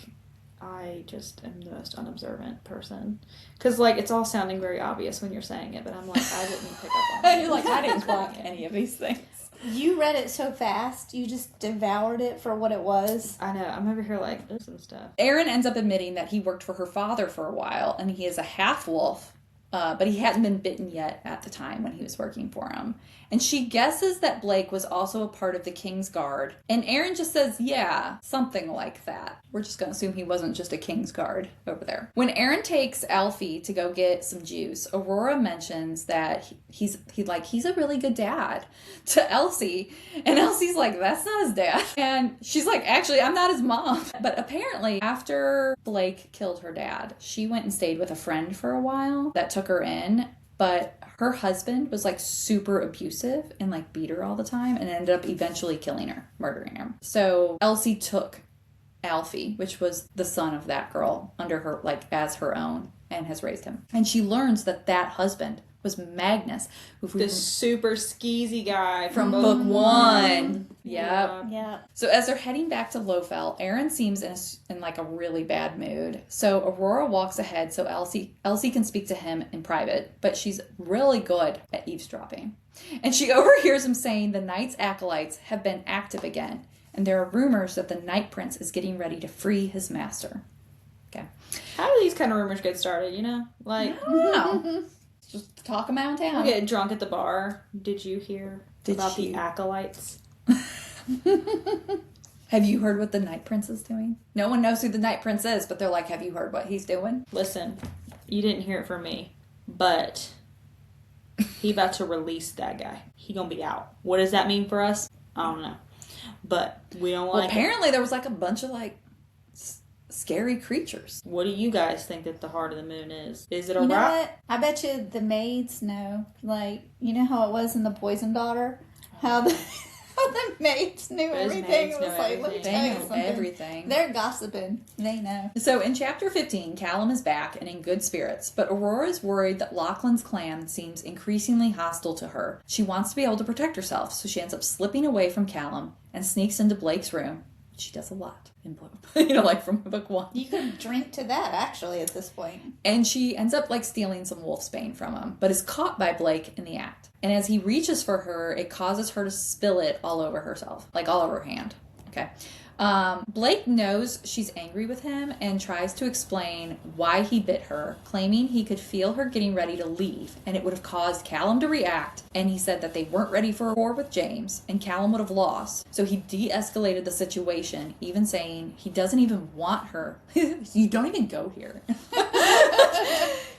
I just am the most unobservant person. Because, it's all sounding very obvious when you're saying it, but I'm I didn't pick up on it. You're I didn't clock any of these things. You read it so fast, you just devoured it for what it was. I know, I'm over here there's some stuff. Aaron ends up admitting that he worked for her father for a while, and he is a half-wolf but he hadn't been bitten yet at the time when he was working for him. And she guesses that Blake was also a part of the King's Guard. And Aaron just says, yeah, something like that. We're just going to assume he wasn't just a King's Guard over there. When Aaron takes Alfie to go get some juice, Aurora mentions that he's a really good dad to Elsie. And Elsie's like, that's not his dad. And she's like, actually, I'm not his mom. But apparently, after Blake killed her dad, she went and stayed with a friend for a while that took her in. But her husband was like super abusive and like beat her all the time and ended up eventually killing her, murdering her. So Elsie took Alfie, which was the son of that girl, under her, like as her own, and has raised him. And she learns that that husband was Magnus, The super skeezy guy from book one. Yep. Yeah. So as they're heading back to Lowfell, Aaron seems in like a really bad mood. So Aurora walks ahead so Elsie can speak to him in private, but she's really good at eavesdropping. And she overhears him saying the Knight's acolytes have been active again, and there are rumors that the Night Prince is getting ready to free his master. Okay. How do these kind of rumors get started, you know? Like, I don't know. Just talk them out of town. we get drunk at the bar. Did you hear about the acolytes? Have you heard what the Night Prince is doing? No one knows who the Night Prince is, but they're like, have you heard what he's doing? Listen, you didn't hear it from me, but he about to release that guy. He gonna be out. What does that mean for us? I don't know. But we don't Well, like apparently there was like a bunch of like scary creatures. What do you guys think that the Heart of the Moon is? Is it a You know rock? what? I bet you the maids know. Like, you know how it was in The Poison Daughter? How the maids knew Those everything. maids It was know like, let me everything. tell They you know something. everything. They're gossiping. They know. So in chapter 15, Callum is back and in good spirits, but Aurora is worried that Lachlan's clan seems increasingly hostile to her. She wants to be able to protect herself, so she ends up slipping away from Callum and sneaks into Blake's room. She does a lot in book, like from book one. You could drink to that, actually, at this point. And she ends up like stealing some wolfsbane from him, but is caught by Blake in the act. And as he reaches for her, it causes her to spill it all over herself, like all over her hand. Okay. Blake knows she's angry with him and tries to explain why he bit her, claiming he could feel her getting ready to leave and it would have caused Callum to react. And he said that they weren't ready for a war with James and Callum would have lost. So he de-escalated the situation, even saying he doesn't even want her. You don't even go here.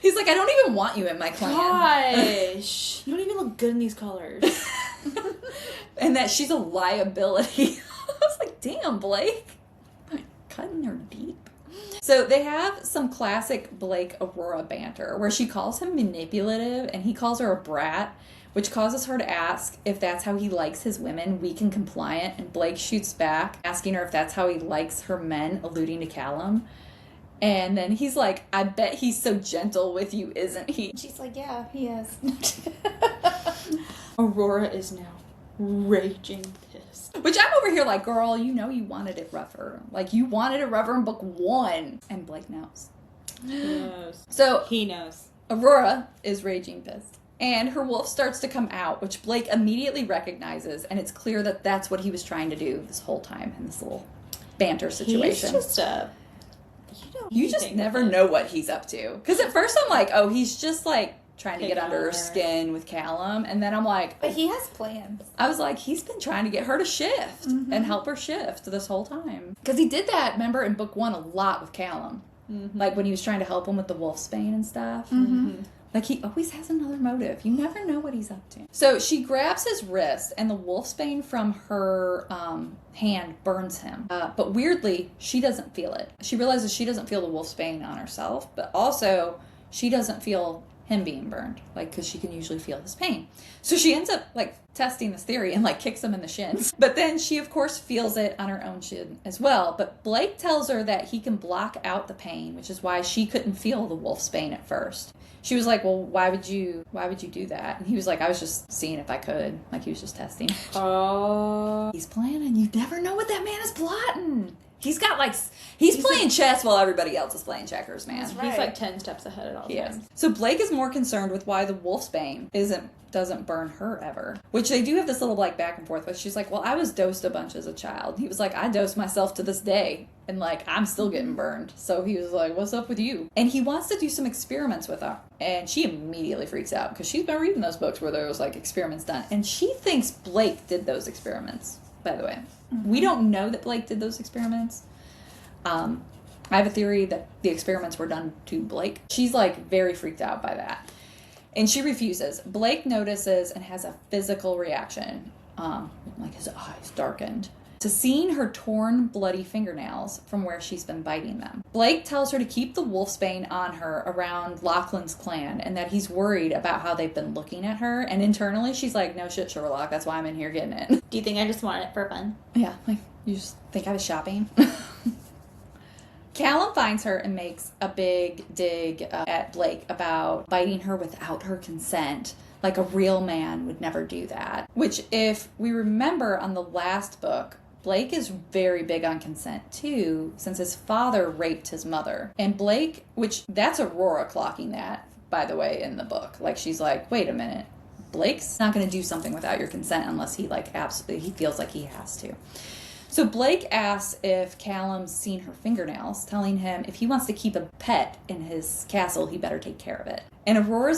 He's like, I don't even want you in my clan. Gosh, you don't even look good in these colors. And that she's a liability. I was like, damn, Blake. Cutting her deep. So they have some classic Blake Aurora banter where she calls him manipulative and he calls her a brat, which causes her to ask if that's how he likes his women, weak and compliant. And Blake shoots back, asking her if that's how he likes her men, alluding to Callum. And then he's like, I bet he's so gentle with you, isn't he? She's like, yeah, he is. Aurora is now raging pissed. Which I'm over here like, girl, you know you wanted it rougher. Like, you wanted it rougher in book one. And Blake knows. He knows. So He knows. Aurora is raging pissed. And her wolf starts to come out, which Blake immediately recognizes. And it's clear that that's what he was trying to do this whole time in this little banter situation. He's just a... You just never know what he's up to. Because at first I'm like, oh, he's just like trying to get Taking under on her her. skin with Callum. And then I'm like, But he has plans. I was like, he's been trying to get her to shift and help her shift this whole time. Because he did that, remember, in book one a lot with Callum. Like when he was trying to help him with the wolfsbane and stuff. Like he always has another motive. You never know what he's up to. So she grabs his wrist and the wolfsbane from her hand burns him. But weirdly, she doesn't feel it. She realizes she doesn't feel the wolfsbane on herself, but also she doesn't feel him being burned, like, because she can usually feel his pain. So she ends up like testing this theory and like kicks him in the shins. But then she of course feels it on her own shin as well. But Blake tells her that he can block out the pain, which is why she couldn't feel the wolfsbane at first. She was like, well, why would you do that? And he was like, I was just seeing if I could. Like, he was just testing. Oh. He's planning. You never know what that man is plotting. He's got He's playing chess while everybody else is playing checkers, man. That's right. He's like 10 steps ahead at all Yes. times. So Blake is more concerned with why the wolfsbane doesn't burn her ever. Which they do have this little like back and forth with. She's like, well, I was dosed a bunch as a child. He was like, I dosed myself to this day. And like, I'm still getting burned. So he was like, what's up with you? And he wants to do some experiments with her. And she immediately freaks out because she's been reading those books where there was like experiments done. And she thinks Blake did those experiments, by the way. We don't know that Blake did those experiments. I have a theory that the experiments were done to Blake. She's like very freaked out by that. And she refuses. Blake notices and has a physical reaction, like his eyes darkened, to seeing her torn, bloody fingernails from where she's been biting them. Blake tells her to keep the wolfsbane on her around Lachlan's clan and that he's worried about how they've been looking at her. And internally, she's like, no shit, Sherlock, that's why I'm in here getting it. Do you think I just wanted it for fun? Yeah, like, you just think I was shopping? Callum finds her and makes a big dig at Blake about biting her without her consent. Like a real man would never do that. Which, if we remember on the last book, Blake is very big on consent too, since his father raped his mother. And Blake, which that's Aurora clocking that, by the way, in the book. Like, she's like, wait a minute. Blake's not going to do something without your consent unless he like absolutely, he feels like he has to. So Blake asks if Callum's seen her fingernails, telling him if he wants to keep a pet in his castle, he better take care of it. And Aurora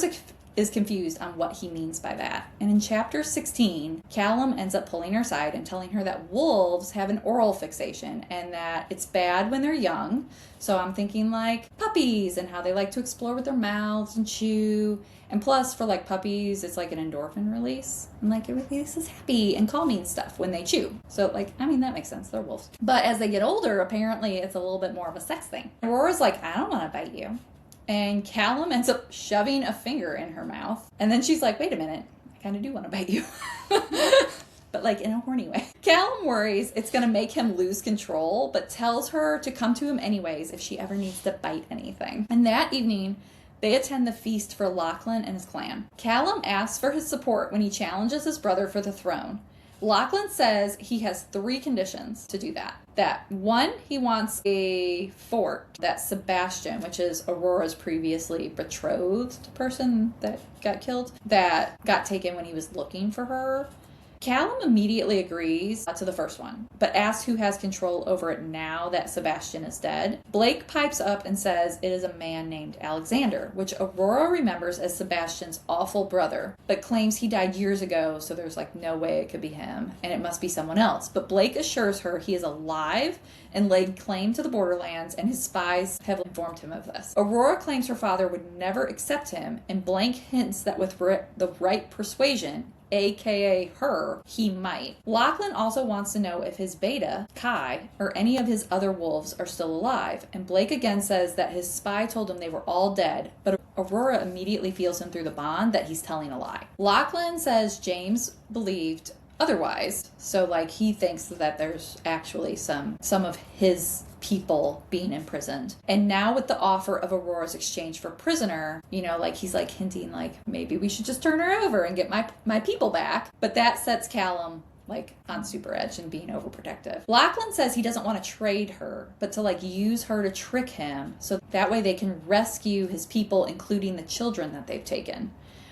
is confused on what he means by that. And in chapter 16, Callum ends up pulling her aside and telling her that wolves have an oral fixation and that it's bad when they're young. So I'm thinking like puppies and how they like to explore with their mouths and chew. And plus, for like puppies, it's like an endorphin release. And like it releases happy and calming stuff when they chew. So like, I mean, that makes sense. They're wolves. But as they get older, apparently it's a little bit more of a sex thing. Aurora's like, I don't want to bite you. And Callum ends up shoving a finger in her mouth. And then she's like, wait a minute, I kind of do want to bite you. But like in a horny way. Callum worries it's going to make him lose control, but tells her to come to him anyways if she ever needs to bite anything. And that evening, they attend the feast for Lachlan and his clan. Callum asks for his support when he challenges his brother for the throne. Lachlan says he has 3 conditions to do that. That 1, he wants a fort that Sebastian, which is Aurora's previously betrothed person that got killed, that got taken when he was looking for her. Callum immediately agrees to the first one, but asks who has control over it now that Sebastian is dead. Blake pipes up and says it is a man named Alexander, which Aurora remembers as Sebastian's awful brother, but claims he died years ago, so there's like no way it could be him, and it must be someone else. But Blake assures her he is alive and laid claim to the borderlands, and his spies have informed him of this. Aurora claims her father would never accept him, and Blake hints that with the right persuasion, aka her, he might. Lachlan also wants to know if his beta, Kai, or any of his other wolves are still alive, and Blake again says that his spy told him they were all dead, but Aurora immediately feels him through the bond that he's telling a lie. Lachlan says James believed otherwise, so like he thinks that there's actually some of his people being imprisoned. And now with the offer of Aurora's exchange for prisoner, you know, like he's like hinting like maybe we should just turn her over and get my people back. But that sets Callum like on super edge and being overprotective. Lachlan says he doesn't want to trade her, but to like use her to trick him so that way they can rescue his people, including the children that they've taken.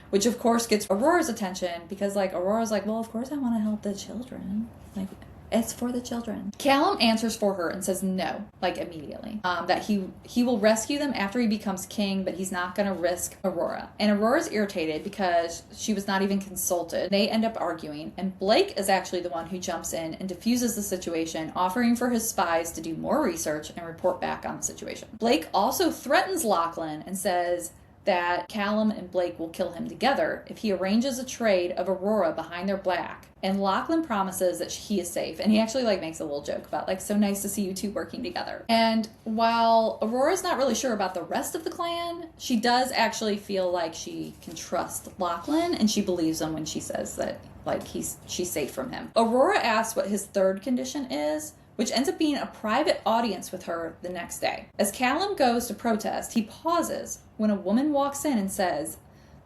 Which of course gets Aurora's attention because like Aurora's like, well, of course I want to help the children. Like, it's for the children. Callum answers for her and says no, like immediately. That he will rescue them after he becomes king, but he's not going to risk Aurora. And Aurora's irritated because she was not even consulted. They end up arguing, and Blake is actually the one who jumps in and diffuses the situation, offering for his spies to do more research and report back on the situation. Blake also threatens Lachlan and says that Callum and Blake will kill him together if he arranges a trade of Aurora behind their back. And Lachlan promises that he is safe. And he actually like makes a little joke about like, so nice to see you two working together. And while Aurora's not really sure about the rest of the clan, she does actually feel like she can trust Lachlan, and she believes him when she says that like she's safe from him. Aurora asks what his 3rd condition is, which ends up being a private audience with her the next day. As Callum goes to protest, he pauses when a woman walks in and says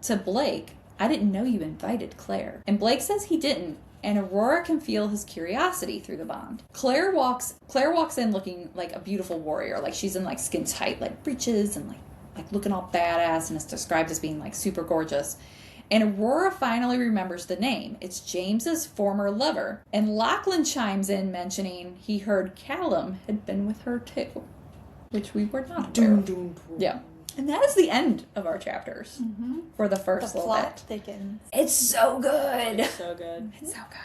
to Blake, I didn't know you invited Claire. And Blake says he didn't, and Aurora can feel his curiosity through the bond. Claire walks in looking like a beautiful warrior, like she's in like skin tight like breeches and like looking all badass, and is described as being like super gorgeous. And Aurora finally remembers the name. It's James's former lover. And Lachlan chimes in mentioning he heard Callum had been with her too, which we were not aware of. Yeah. And that is the end of our chapters for the first The little plot bit. thickens. It's so good. So good. It's so good.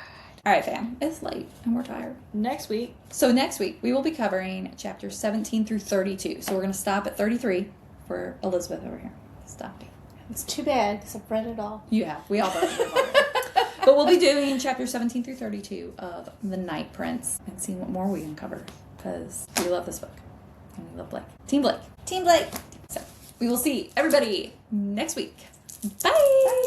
All right, fam. It's late and we're tired. Next week. So next week we will be covering chapters 17 through 32. So we're going to stop at 33 for Elizabeth over here. Stop. It's too bad because I've read it all. You have. We all both have. But we'll be doing chapters 17 through 32 of The Night Prince and seeing what more we uncover because we love this book. And we love Blake. Team Blake. Team Blake. So we will see everybody next week. Bye.